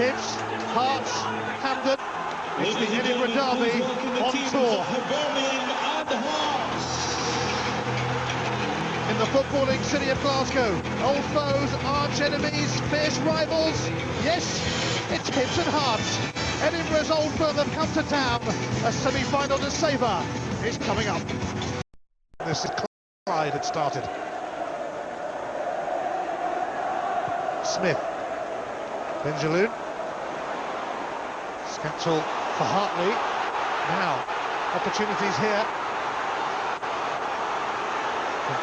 Hibs, Hearts, Hampden. It's the Edinburgh Derby on tour. In the footballing city of Glasgow, old foes, arch enemies, fierce rivals. Yes, it's Hibs and Hearts. Edinburgh's old firm have come to town. A semi-final to savour is coming up. This is Clyde had started. Smith. Benjaloon. Scatchel for Hartley. Now, opportunities here.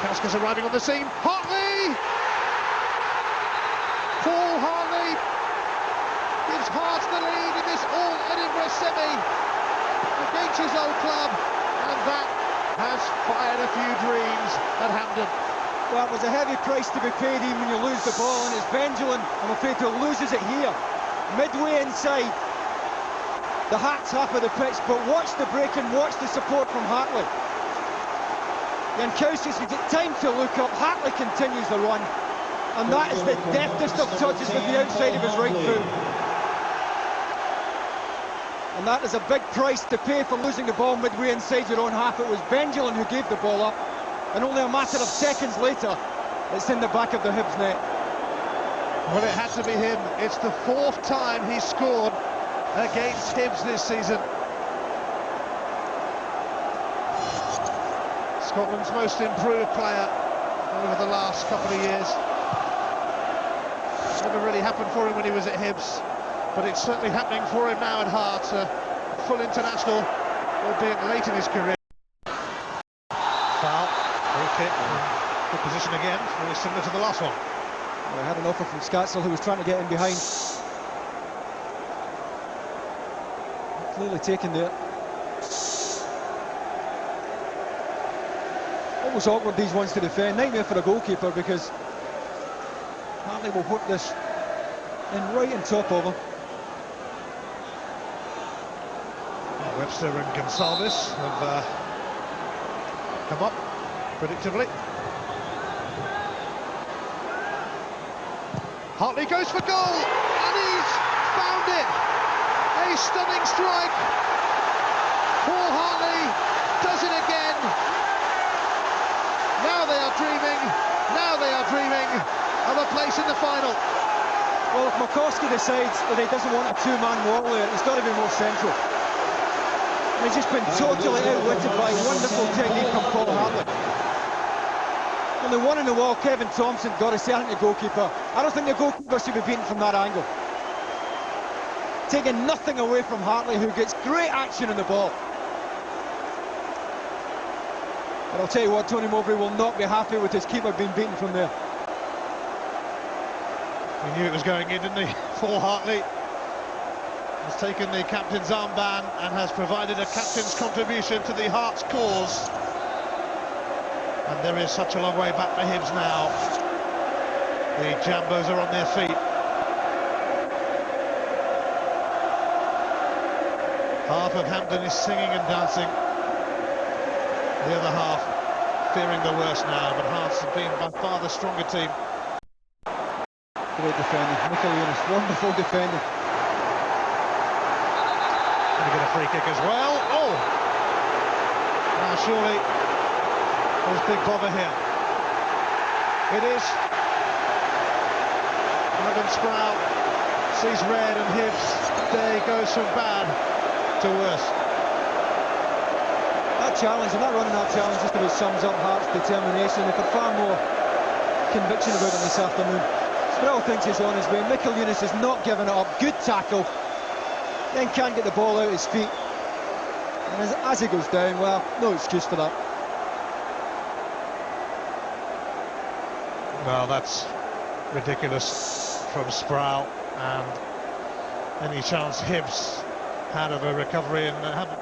Kaska's arriving on the scene. Hartley! Paul Hartley gives Hearts the lead in this all-Edinburgh semi against his old club, and that has fired a few dreams at Hampden. Well, it was a heavy price to be paid even when you lose the ball, and it's Benjamin, I'm afraid, who loses it here. Midway inside the Hearts half of the pitch, but watch the break and watch the support from Hartley. Jankowski's time to look up. Hartley continues the run, and that is the deftest of touches with the outside of his right foot. And that is a big price to pay for losing the ball midway inside your own half. It was Benjamin who gave the ball up, and only a matter of seconds later, it's in the back of the Hibs net. Well, it had to be him. It's the fourth time he's scored against Hibs this season. Scotland's most improved player over the last couple of years. Never really happened for him when he was at Hibs, but it's certainly happening for him now at Hearts. A full international, albeit late in his career. Foul, free kick, good position again, very similar to the last one. Well, I had an offer from Scatchel, who was trying to get in behind. Clearly taken there. Almost awkward, these ones to defend. Nightmare for a goalkeeper, because Hartley will put this in right on top of him. Webster and Gonsalves have come up predictably. Hartley goes for goal, and he's found it. A stunning strike. Paul Hartley does it again. Now they are dreaming of a place in the final. Well, if McCoskey decides that he doesn't want a two-man wall there, it's got to be more central. And he's just been totally outwitted by wonderful technique from Paul Hartley. And the one in the wall, Kevin Thompson, got to say, I think the goalkeeper, I don't think the goalkeeper should be beaten from that angle. Taking nothing away from Hartley, who gets great action in the ball. But I'll tell you what, Tony Mowbray will not be happy with his keeper being beaten from there. He knew it was going in, didn't he? Paul Hartley has taken the captain's armband and has provided a captain's contribution to the Hearts' cause. And there is such a long way back for Hibs now. The Jambos are on their feet. Half of Hampden is singing and dancing. The other half fearing the worst now, but Hearts have been by far the stronger team. Great defending, Michael Eunice, wonderful defending. Going to get a free kick as well. Oh! Now surely there's big bother here. It is. Adam Sproul sees red, and Hibs' day goes from bad to worse. That challenge, and that running that challenge just about sums up Hearts' determination. They've had far more conviction about it this afternoon. Sproul thinks he's on his way. Michael Eunice has not given it up. Good tackle. Then can't get the ball out of his feet. And as he goes down, well, no excuse for that. Well, that's ridiculous from Sproul, and any chance Hibs had of a recovery, and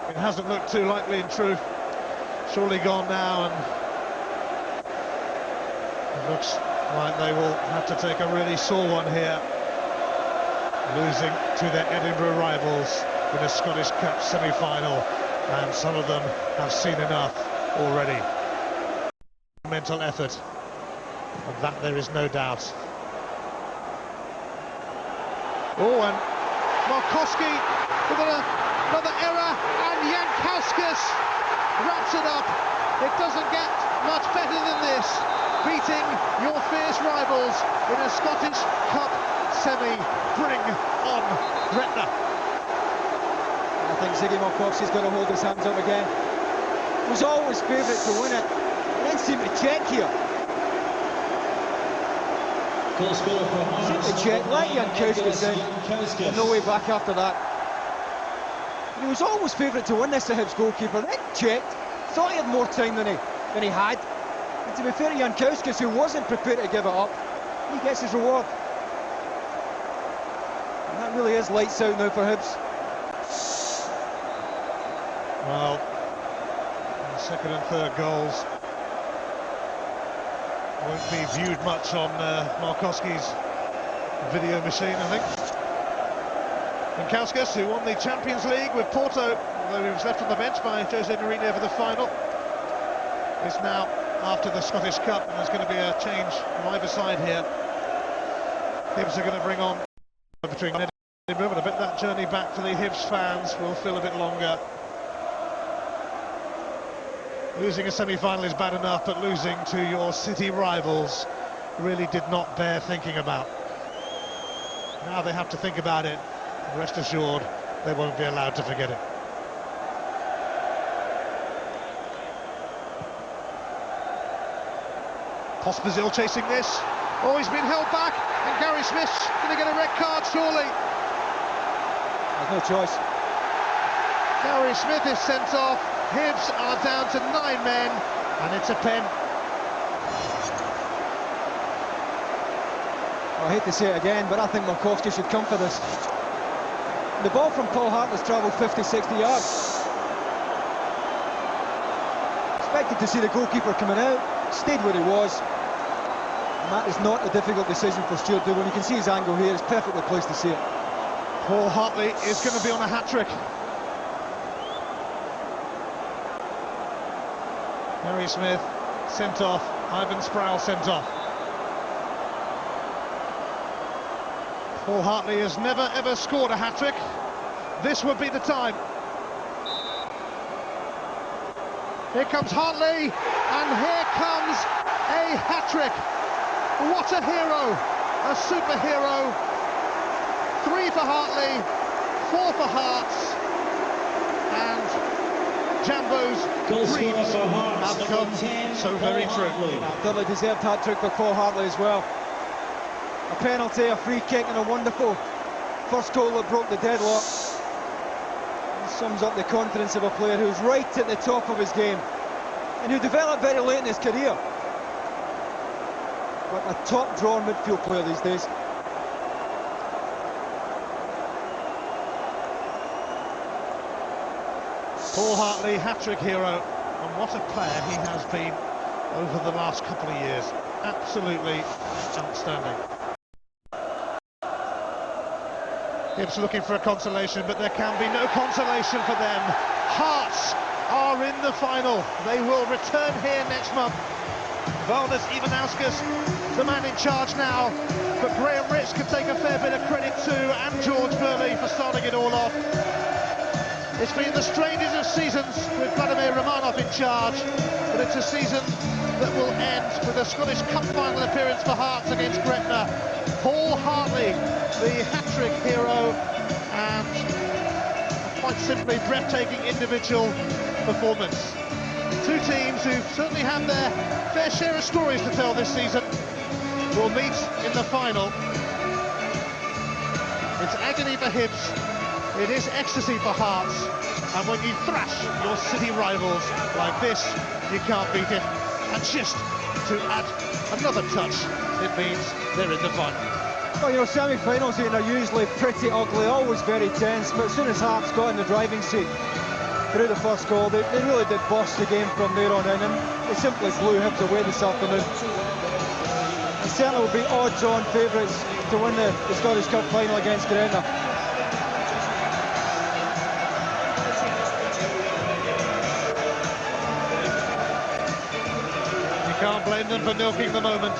it hasn't looked too likely in truth. Surely gone now, and it looks like they will have to take a really sore one here, losing to their Edinburgh rivals in a Scottish Cup semi-final, and some of them have seen enough already. Mental effort, of that there is no doubt. Oh, and Markowski with another error, and Jankowskis wraps it up. It doesn't get much better than this. Beating your fierce rivals in a Scottish Cup semi. Bring on Gretna. I think Ziggy Markowski's got to hold his hands up again. He was always favourite to win it. He didn't seem to check here. Seemed to check, let Jankowskis in. No way back after that. He was always favourite to win this, the Hibs goalkeeper. Then checked, thought he had more time than he had. And to be fair to Jankowskis, who wasn't prepared to give it up, he gets his reward. And that really is lights out now for Hibs. Well, the second and third goals won't be viewed much on Markowski's video machine, I think. Jankowskis, who won the Champions League with Porto, although he was left on the bench by Jose Mourinho for the final, is now after the Scottish Cup, and there's going to be a change from either side here. Hibs are going to bring on between Edinburgh, but I bet that journey back for the Hibs fans will feel a bit longer. Losing a semi-final is bad enough, but losing to your city rivals really did not bear thinking about. Now they have to think about it. Rest assured, they won't be allowed to forget it. Pospisil chasing this. Oh, he's been held back, and Gary Smith's going to get a red card, surely. There's no choice. Gary Smith is sent off. Hibs are down to 9 men, and it's a pen. I hate to say it again, but I think Markowski should come for this. The ball from Paul Hartley's travelled 50-60 yards. Expected to see the goalkeeper coming out, stayed where he was. And that is not a difficult decision for Stuart Doolan. You can see his angle here, it's perfectly placed to see it. Paul Hartley is going to be on a hat-trick. Gary Smith sent off, Ivan Sproul sent off. Paul Hartley has never ever scored a hat-trick. This would be the time. Here comes Hartley, and here comes a hat-trick. What a hero, a superhero. 3 for Hartley, 4 for Hearts, and Jambo's dreams have come so very true. Thoroughly deserved hat-trick for Paul Hartley as well. A penalty, a free kick, and a wonderful first goal that broke the deadlock. It sums up the confidence of a player who's right at the top of his game and who developed very late in his career. But a top-drawn midfield player these days. Paul Hartley, hat-trick hero, and what a player he has been over the last couple of years. Absolutely outstanding. Hibs looking for a consolation, but there can be no consolation for them. Hearts are in the final. They will return here next month. Valdis Ivanauskas, the man in charge now, but Graham Ritz could take a fair bit of credit too, and George Burley for starting it all off. It's been the strangest of seasons with Vladimir Romanov in charge, but it's a season that will end with a Scottish Cup final appearance for Hearts against Gretna. Paul Hartley, the hat-trick hero, and a quite simply breathtaking individual performance. Two teams who certainly have their fair share of stories to tell this season will meet in the final. It's agony for Hibs, it is ecstasy for Hearts, and when you thrash your city rivals like this, you can't beat it. And just to add another touch, it means they're in the final. Well, you know, semi-finals are usually pretty ugly, always very tense, but as soon as Hearts got in the driving seat through the first goal, they really did burst the game from there on in, and they simply blew Hibs away this afternoon. And certainly will be odds-on favourites to win the Scottish Cup final against Gretna. You can't blame them for milking the moment.